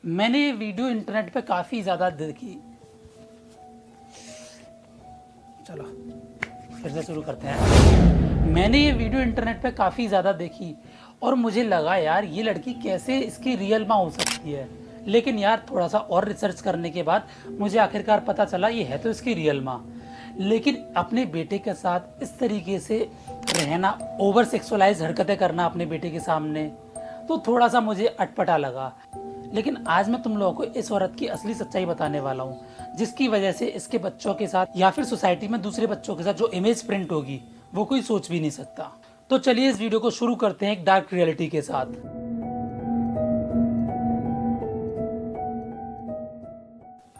मैंने ये video internet पे काफ़ी ज़्यादा देखी। चलो फिर से शुरू करते हैं। मैंने ये वीडियो इंटरनेट पे काफ़ी ज़्यादा देखी और मुझे लगा यार ये लड़की कैसे इसकी रियल माँ हो सकती है। लेकिन यार थोड़ा सा और रिसर्च करने के बाद मुझे आखिरकार पता चला ये है तो इसकी रियल माँ। लेकिन अपने बेटे के साथ इस तरीके से रहना, ओवर सेक्सुअलाइज हरकतें करना अपने बेटे के सामने, तो थोड़ा सा मुझे अटपटा लगा। लेकिन आज मैं तुम लोगों को इस औरत की असली सच्चाई बताने वाला हूँ, जिसकी वजह से इसके बच्चों के साथ या फिर सोसाइटी में दूसरे बच्चों के साथ जो इमेज प्रिंट होगी वो कोई सोच भी नहीं सकता। तो चलिए इस वीडियो को शुरू करते हैं एक डार्क रियलिटी के साथ।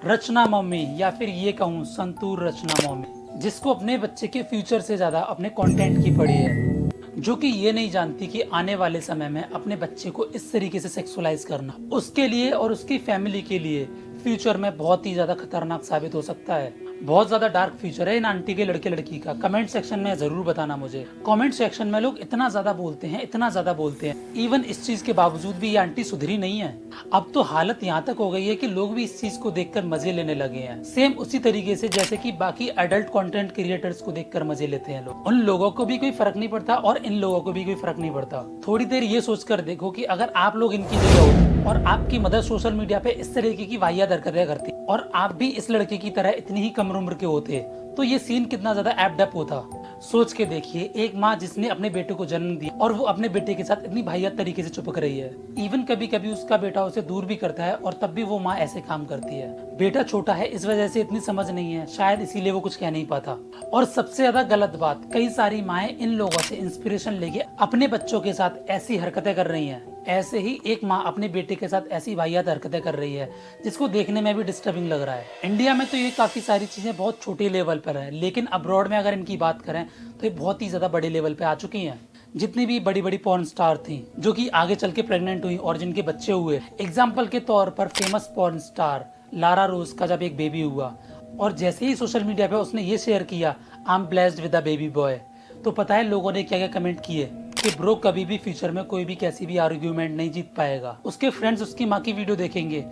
रचना मम्मी, या फिर ये कहूँ संतूर रचना मम्मी, जिसको अपने बच्चे के फ्यूचर से ज़्यादा अपने कंटेंट की पड़ी है, जो कि ये नहीं जानती कि आने वाले समय में अपने बच्चे को इस तरीके से सेक्सुअलाइज करना उसके लिए और उसकी फैमिली के लिए फ्यूचर में बहुत ही ज़्यादा खतरनाक साबित हो सकता है। बहुत ज़्यादा डार्क फ्यूचर है इन आंटी के लड़के लड़की का। कमेंट सेक्शन में ज़रूर बताना मुझे। कमेंट सेक्शन में लोग इतना ज़्यादा बोलते हैं, इतना ज़्यादा बोलते हैं, इवन इस चीज़ के बावजूद भी ये आंटी सुधरी नहीं है। अब तो हालत यहाँ तक हो गई है कि लोग भी इस चीज़ को देखकर मजे लेने लगे हैं, सेम उसी तरीके से जैसे कि बाकी एडल्ट कंटेंट क्रिएटर्स को देखकर मजे लेते हैं लोग। उन लोगों को भी कोई फर्क नहीं पड़ता और इन लोगों को भी कोई फर्क नहीं पड़ता। थोड़ी देर ये सोचकर देखो कि अगर आप लोग इनकी जगह होते और आपकी मदर सोशल मीडिया पे इस तरीके की वाहियात हरकतें करती और आप भी इस लड़के की तरह इतनी ही कम उम्र के होते, तो ये सीन कितना ज्यादा एप्ड अप होता। सोच के देखिए, एक माँ जिसने अपने बेटे को जन्म दिया और वो अपने बेटे के साथ इतनी वाहियात तरीके से चिपक रही है। इवन कभी कभी उसका बेटा उसे दूर भी करता है और तब भी वो माँ ऐसे काम करती है। बेटा छोटा है, इस वजह से इतनी समझ नहीं है, शायद इसीलिए वो कुछ कह नहीं पाता। और सबसे ज्यादा गलत बात, कई सारी माएं इन लोगों से इंस्पिरेशन लेके अपने बच्चों के साथ ऐसी हरकतें कर रही हैं। ऐसे ही एक माँ अपने बेटे के साथ ऐसी वाहियात हरकतें कर रही है, जिसको देखने में भी डिस्टर्बिंग लग रहा है। इंडिया में तो ये काफी सारी चीजें बहुत छोटे लेवल पर है, लेकिन अब्रॉड में अगर इनकी बात करें तो ये बहुत ही ज्यादा बड़े लेवल पे आ चुकी हैं। जितनी भी बड़ी बड़ी पॉर्न स्टार थी जो कि आगे चल के प्रेग्नेंट हुई और जिनके बच्चे हुए, एग्जाम्पल के तौर पर फेमस पॉर्न स्टार लारा रोज का जब एक बेबी हुआ और जैसे ही सोशल मीडिया पे उसने ये शेयर किया, I am blessed with a baby boy, तो पता है लोगों ने क्या क्या कमेंट किए कि ब्रो कभी भी फ्यूचर में कोई भी कैसी भी आर्ग्यूमेंट नहीं जीत पाएगा। उसके फ्रेंड्स उसकी माँ की वीडियो देखेंगे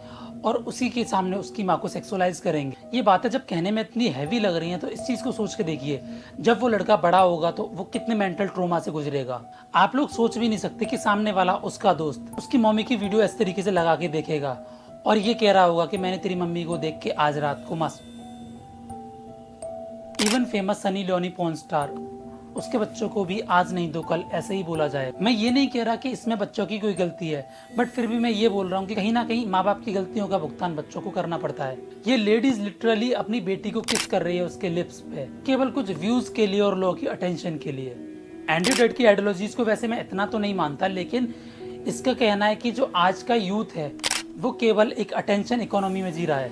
और उसी के सामने उसकी माँ को सेक्सुअलाइज करेंगे। ये बातें जब कहने में इतनी हैवी लग रही हैं, तो इस चीज को सोच के देखिए, जब वो लड़का बड़ा होगा तो वो कितने मेंटल ट्रोमा से गुजरेगा। आप लोग सोच भी नहीं सकते कि सामने वाला उसका दोस्त उसकी मम्मी की वीडियो इस तरीके से लगा के देखेगा और ये कह रहा होगा कि मैंने तेरी मम्मी को देख के आज रात को मस्त। Even famous Sunny Leone porn star, उसके बच्चों को भी आज नहीं तो कल ऐसे ही बोला जाए। मैं ये नहीं कह रहा कि इसमें बच्चों की कोई गलती है, बट फिर भी मैं ये बोल रहा हूँ कि कहीं ना कहीं माँ बाप की गलतियों का भुगतान बच्चों को करना पड़ता है। ये लेडीज लिटरली अपनी बेटी को किस कर रही है उसके लिप्स पे, केवल कुछ व्यूज के लिए और लोगों की अटेंशन के लिए। एंड्रयू टेड की आइडियोलॉजीज को वैसे मैं इतना तो नहीं मानता, लेकिन इसका कहना है कि जो आज का यूथ है वो केवल एक अटेंशन इकोनॉमी में जी रहा है।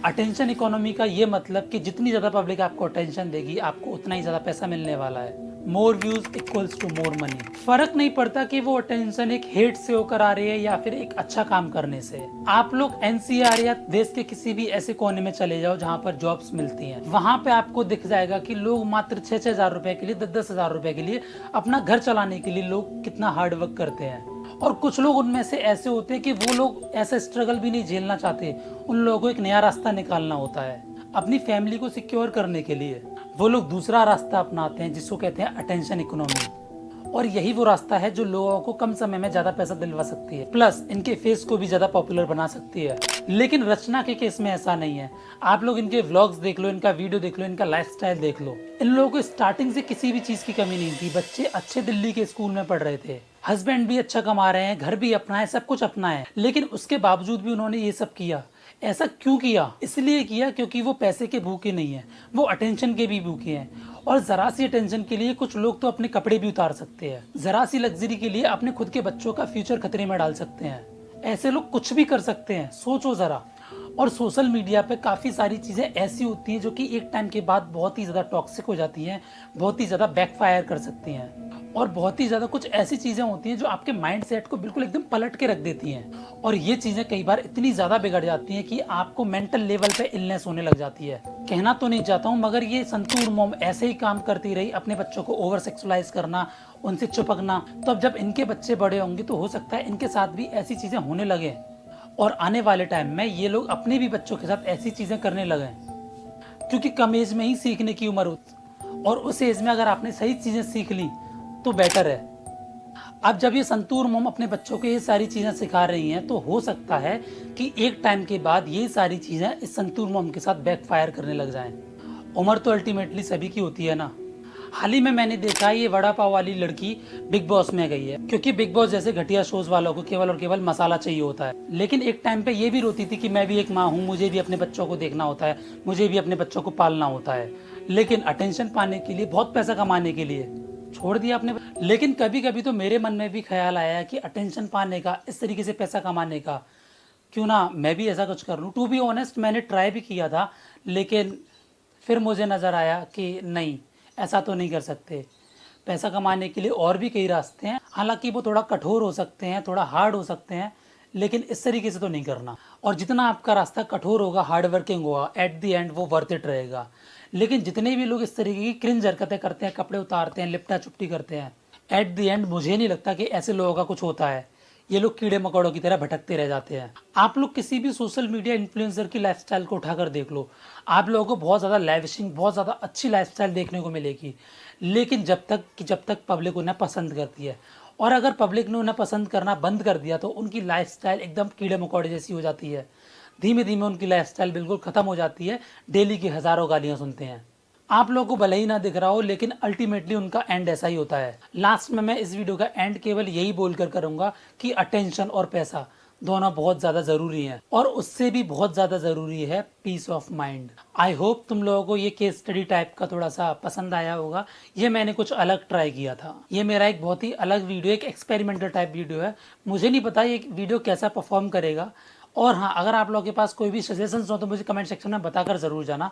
अटेंशन इकोनॉमी का ये मतलब कि जितनी ज़्यादा पब्लिक आपको अटेंशन देगी, आपको उतना ही ज़्यादा पैसा मिलने वाला है। More views equals to more money. फर्क नहीं पड़ता कि वो अटेंशन एक हेट से होकर आ रही है या फिर एक अच्छा काम करने से। आप लोग एनसीआर या देश के किसी भी ऐसे कोने में चले जाओ जहाँ पर जॉब्स मिलती हैं, वहां पे आपको दिख जाएगा कि लोग मात्र 6-6 हजार रुपए के लिए, 10-10 हजार रुपए के लिए अपना घर चलाने के लिए लोग कितना हार्ड वर्क करते हैं। और कुछ लोग उनमें से ऐसे होते हैं कि वो लोग ऐसा स्ट्रगल भी नहीं झेलना चाहते, उन लोगों को एक नया रास्ता निकालना होता है अपनी फैमिली को सिक्योर करने के लिए। वो लोग दूसरा रास्ता अपनाते हैं जिसको कहते हैं अटेंशन इकोनॉमी, और यही वो रास्ता है जो लोगों को कम समय में ज्यादा पैसा दिलवा सकती है, प्लस इनके फेस को भी ज्यादा पॉपुलर बना सकती है। लेकिन रचना के केस में ऐसा नहीं है। आप लोग इनके व्लॉग्स देख लो, इनका वीडियो देख लो, इनका लाइफस्टाइल देख लो। इन लोगों को स्टार्टिंग से किसी भी चीज की कमी नहीं थी। बच्चे अच्छे दिल्ली के स्कूल में पढ़ रहे थे, हस्बैंड भी अच्छा कमा रहे हैं, घर भी अपना है, सब कुछ अपना है, लेकिन उसके बावजूद भी उन्होंने ये सब किया। ऐसा क्यों किया? इसलिए किया क्योंकि वो पैसे के भूखे नहीं है, वो अटेंशन के भी भूखे हैं। और जरा सी अटेंशन के लिए कुछ लोग तो अपने कपड़े भी उतार सकते हैं, जरा सी लग्जरी के लिए अपने खुद के बच्चों का फ्यूचर खतरे में डाल सकते हैं। ऐसे लोग कुछ भी कर सकते हैं, सोचो जरा। और सोशल मीडिया पे काफ़ी सारी चीज़ें ऐसी होती हैं जो कि एक टाइम के बाद बहुत ही ज़्यादा टॉक्सिक हो जाती हैं, बहुत ही ज़्यादा बैकफायर कर सकती हैं, और बहुत ही ज़्यादा कुछ ऐसी चीज़ें होती हैं जो आपके माइंड सेट को बिल्कुल एकदम पलट के रख देती हैं। और ये चीज़ें कई बार इतनी ज़्यादा बिगड़ जाती हैं कि आपको मेंटल लेवल पे इलनेस होने लग जाती है। कहना तो नहीं चाहता हूँ, मगर ये संतूर मोम ऐसे ही काम करती रही, अपने बच्चों को ओवर सेक्सुअलाइज करना, उनसे चिपकना, तो अब जब इनके बच्चे बड़े होंगे तो हो सकता है इनके साथ भी ऐसी चीज़ें होने लगे। और आने वाले टाइम में ये लोग अपने भी बच्चों के साथ ऐसी चीज़ें करने लगे हैं, क्योंकि कम एज में ही सीखने की उम्र होती, और उस एज में अगर आपने सही चीज़ें सीख ली तो बेटर है। अब जब ये संतूर मोम अपने बच्चों को ये सारी चीज़ें सिखा रही हैं, तो हो सकता है कि एक टाइम के बाद ये सारी चीज़ें इस संतूर मोम के साथ बैकफायर करने लग जाएं। उम्र तो अल्टीमेटली सभी की होती है ना। हाल ही में मैंने देखा ये वड़ा पाव वाली लड़की बिग बॉस में गई है, क्योंकि बिग बॉस जैसे घटिया शोज वालों को केवल और केवल मसाला चाहिए होता है। लेकिन एक टाइम पे ये भी रोती थी कि मैं भी एक माँ हूँ, मुझे भी अपने बच्चों को देखना होता है, मुझे भी अपने बच्चों को पालना होता है। लेकिन अटेंशन पाने के लिए, बहुत पैसा कमाने के लिए छोड़ दिया अपने। लेकिन कभी कभी तो मेरे मन में भी ख्याल आया कि अटेंशन पाने का, इस तरीके से पैसा कमाने का, क्यों ना मैं भी ऐसा कुछ कर लूँ। टू बी ऑनेस्ट मैंने ट्राई भी किया था, लेकिन फिर मुझे नज़र आया कि नहीं, ऐसा तो नहीं कर सकते। पैसा कमाने के लिए और भी कई रास्ते हैं, हालांकि वो थोड़ा कठोर हो सकते हैं, थोड़ा हार्ड हो सकते हैं, लेकिन इस तरीके से तो नहीं करना। और जितना आपका रास्ता कठोर होगा, हार्ड वर्किंग होगा, एट द एंड वो वर्थ इट रहेगा। लेकिन जितने भी लोग इस तरीके की क्रिंज हरकतें करते हैं, कपड़े उतारते हैं, लिपटा चुपटी करते हैं, एट द एंड मुझे नहीं लगता कि ऐसे लोगों का कुछ होता है। ये लोग कीड़े मकोड़ों की तरह भटकते रह जाते हैं। आप लोग किसी भी सोशल मीडिया इन्फ्लुएंसर की लाइफस्टाइल को उठाकर देख लो, आप लोगों को बहुत ज़्यादा लैविशिंग, बहुत ज़्यादा अच्छी लाइफस्टाइल देखने को मिलेगी। लेकिन जब तक पब्लिक उन्हें पसंद करती है, और अगर पब्लिक ने उन्हें पसंद करना बंद कर दिया तो उनकी लाइफस्टाइल एकदम कीड़े मकोड़े जैसी हो जाती है। धीमे धीमे उनकी लाइफस्टाइल बिल्कुल ख़त्म हो जाती है। डेली की हज़ारों गालियाँ सुनते हैं। आप लोगों को भले ही ना दिख रहा हो, लेकिन अल्टीमेटली उनका एंड ऐसा ही होता है। लास्ट में मैं इस वीडियो का एंड केवल यही बोलकर करूंगा कि अटेंशन और पैसा दोनों बहुत ज़्यादा ज़रूरी हैं, और उससे भी बहुत ज़्यादा ज़रूरी है peace of mind. I hope तुम लोगों को ये केस स्टडी टाइप का थोड़ा सा पसंद आया होगा। ये मैंने कुछ अलग ट्राई किया था। ये मेरा एक बहुत ही अलग वीडियो, एक एक्सपेरिमेंटल टाइप वीडियो है। मुझे नहीं पता ये वीडियो कैसा परफॉर्म करेगा। और हाँ, अगर आप लोगों के पास कोई भी सजेशंस हो तो मुझे कमेंट सेक्शन में बताकर ज़रूर जाना।